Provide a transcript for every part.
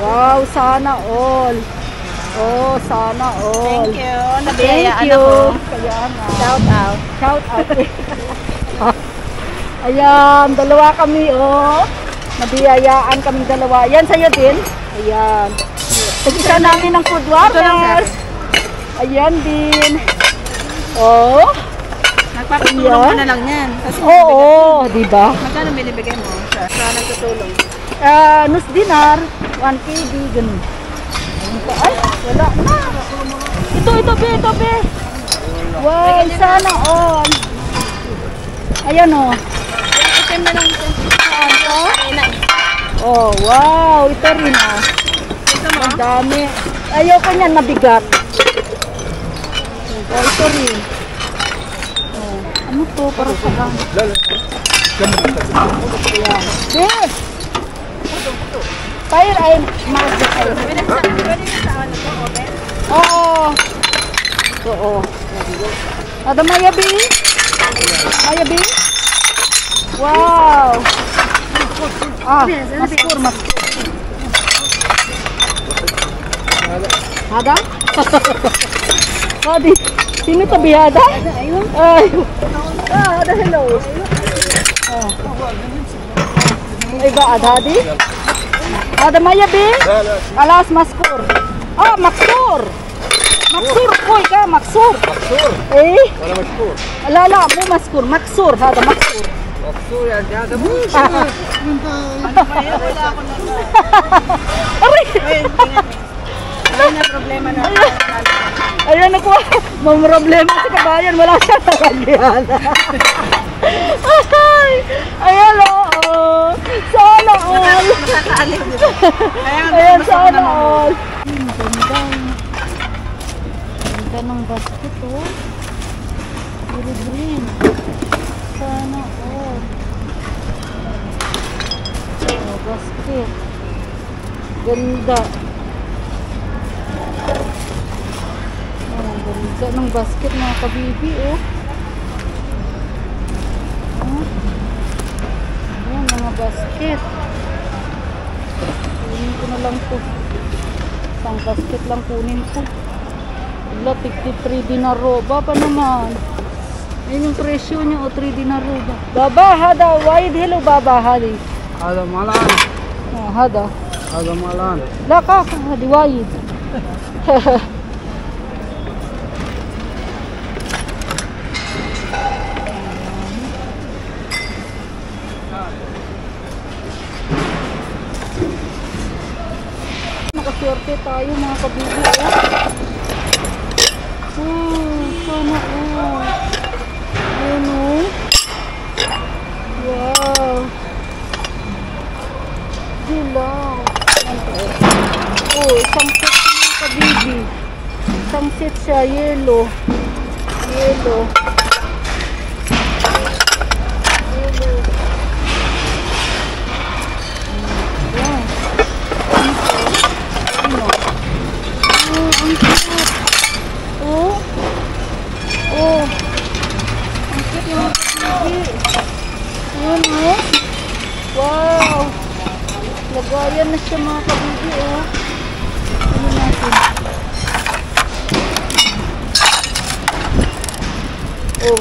Wow, sana all. Oh, sana all. Thank you. Thank you. Kaya nga. Shout out. Shout out. Ayan, dalawa kami, oh. Nabiyayaan kaming dalawa. Yan sa'yo din. Ayan. Tag-isa namin ng food warmers. Ayan din. Oh. Nagpapatulong ka na lang yan. Oo, diba? Magkano binibigay mo sa nagtutulong? Nus dinar, 1 kg, ganun. Ay, wala na. Ito, be. Wow, sana all. Ayan, oh. Itim na lang ito. Oh, wow. Ito rin, oh. Ang dami. Ayoko niyan, mabigat. Oh, ito rin. Oh, ano to? Para saan? Ayan. Yes! Fire ay magic ay. Oo. Oo. Ada Mayabi? Mayabi? Wow. Maskur. Ada? Adi. Sino to bihada? Ayun. Ada hello. Ay ba ada di? Ada Mayabi? Alas maskur. Maksur. Maksur koy ka, maksur. Maksur. Wala maksur. Alala mo maskur, maksur, hada maksur. Maksur ya ada mo. Aray. Ayun na problema na. Ayan ako, may problema sa kabayan, wala siya nalagyan. Ayan o, sana all. Nakakaalim dito. Ayan, sana all. Ganda ng basket o. Green. Sana all. Basket. Ganda. Ganda ng basket mga kabibi, oh. Ayan, mga basket. Kunin ko na lang to. Isang basket lang kunin ko. Wala, 53 dinar roba pa naman. Ayan yung presyo niya, oh, 3 dinar roba. Baba, hada, wide, hello, baba, hadi. Ada malan. Hada. Ada malan. Laka, hadi, wide. Nakaswerte tayo mga kabibi, sana ayun, wow, dilaw, isang set mga kabibi, isang set siya, yellow. Wow! Lagayan na siya mga kabibi, oh. Ano natin? Oh.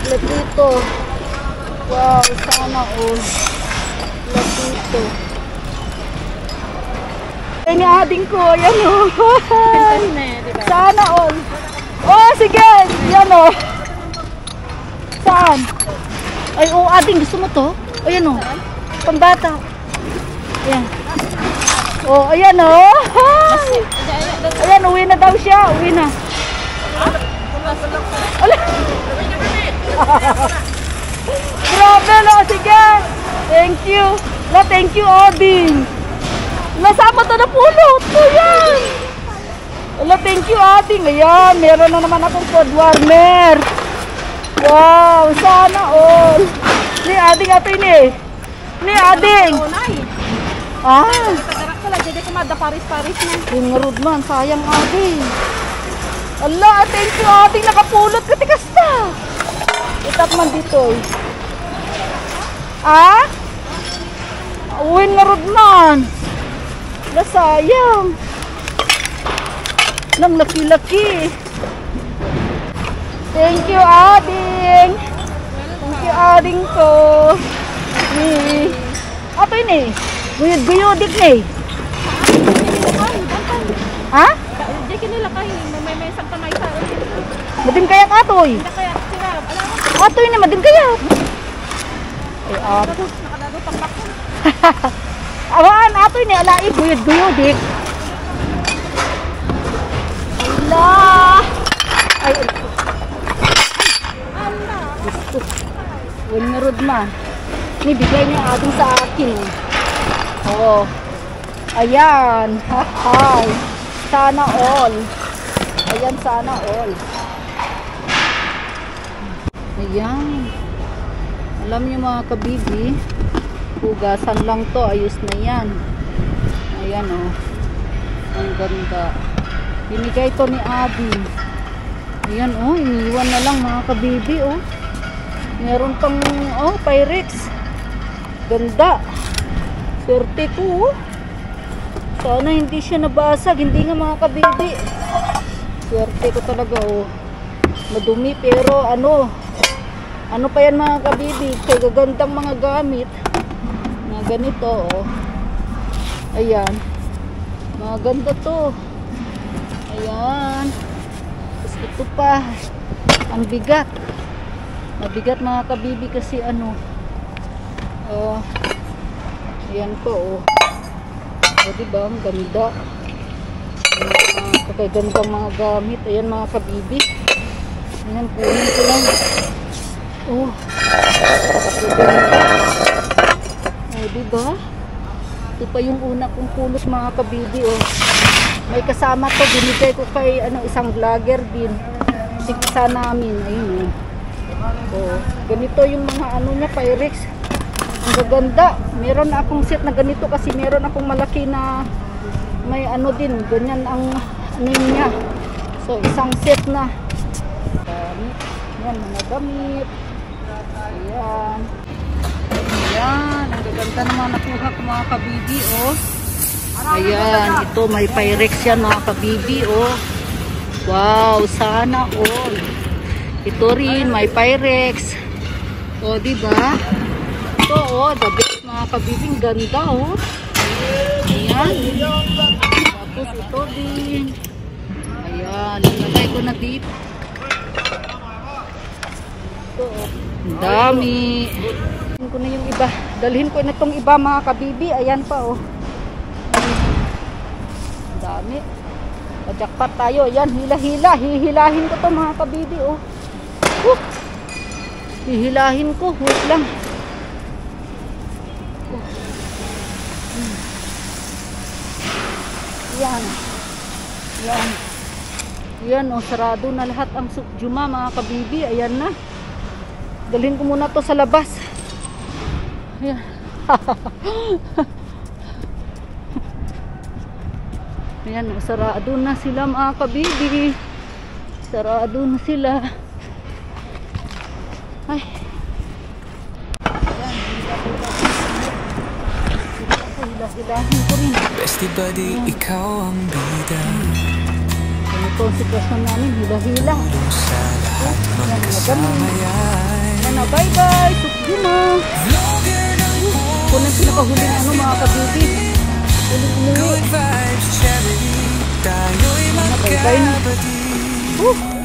Latito. Wow, sana all. Latito. Ay, niading ko. Yan, oh. Sana all. Oh, sige. Yan, oh. Saan? Ay, oh, ading. Gusto mo to? Ayan, oh. Pambata. Ayan. Oh, ayan, oh. Ayan, uwi na daw siya. Uwi na. Grabe, no. Sige. Thank you. La, thank you, ading. Nasama to na pulot. Ayan. La, thank you, ading. Ayan, meron na naman akong food warmer. Wow, sana all. Ni ading ato ini. Ni ading. Jadi ko madaparis-paris na. Yung ngarod man, sayang ading. Allah, thank you ading, nakapulot ka tikasta. Itap man dito. Uwin ngarod man. sayang. Nang laki-laki. Thank you, Ading. Thank you, Ading ko. Apa ini? Guyod-guyodik ni. Ha? Di kinila kayo, may isang kamay sa Madin kaya katoy. Hindi kaya sirap. Alam mo, Katoy ni madin kaya. Ay, nakadado pakpak. awaan atoy ni alai guyod-guyodik. Allah. Ay. Gusto. Winnerod man. Ni bigay niya Ading sa akin. Oo. Ayan. Hi. Sana all. Ayan, sana all. Ayan. Alam niyo mga kabibi, hugasan lang to. Ayos na yan. Ayan o. Ang ganda. Binigay to ni Abby. Ayan o. Iniwan na lang mga kabibi o. Meron pang Pyrex. Ganda. Swerte ko. Sana hindi siya nabasag. Hindi nga mga kabibi. Swerte ko talaga madumi pero ano pa yan mga kabibi. Kaya gagandang mga gamit. Mga ganito Ayan. Mga ganda to. Ayan. Tapos ito pa. Ang bigat. Mabigat mga kabibi kasi ayan po diba ang ganda kagagandang mga gamit. Ayan mga kabibi. Ayan, kunin ko lang. Diba ito pa yung una kong pulot mga kabibi may kasama to. Binigay ko kay isang vlogger din. Siksa namin. Ayun ganito yung mga niya Pyrex. Ang gaganda. Meron na akong set na ganito kasi meron akong malaki na may din. Ganyan ang niya. So isang set na. Yan mga damit. Ayan. Ayan. Ang gaganda naman nakuha ko mga kabibi Ayan. Ito may Pyrex yan mga kabibi Wow. Sana all. Ito rin may Pyrex. Diba? Ito the best mga kabibing ganda Ayan. Tapos ito din. Ayan. Nilagay ko na dito. Ito ang dami. Dalhin ko na yung iba. Dalhin ko na itong iba mga kabibi. Ayan pa Ang dami. Jackpot tayo. Ayan. Hila-hila. Hihilahin ko to mga kabibi Hihilahin ko. Wait lang. Yan. Yan. Yan sarado na lahat ang sukjuma mga kabibi. Ayan na. Dalhin ko muna to sa labas. Ayan. Ayan sarado na sila mga kabibi. Sarado na sila. Ay. Hilahin ko rin. Bestie buddy, ikaw ang bida. Ganito ang sitwasyon namin, hila-hila. Sa lahat magkasama yan. Bye-bye, sukjuma. Kung sila kahuling mga kabibi. Good vibes, charity. Tayo'y magkabati.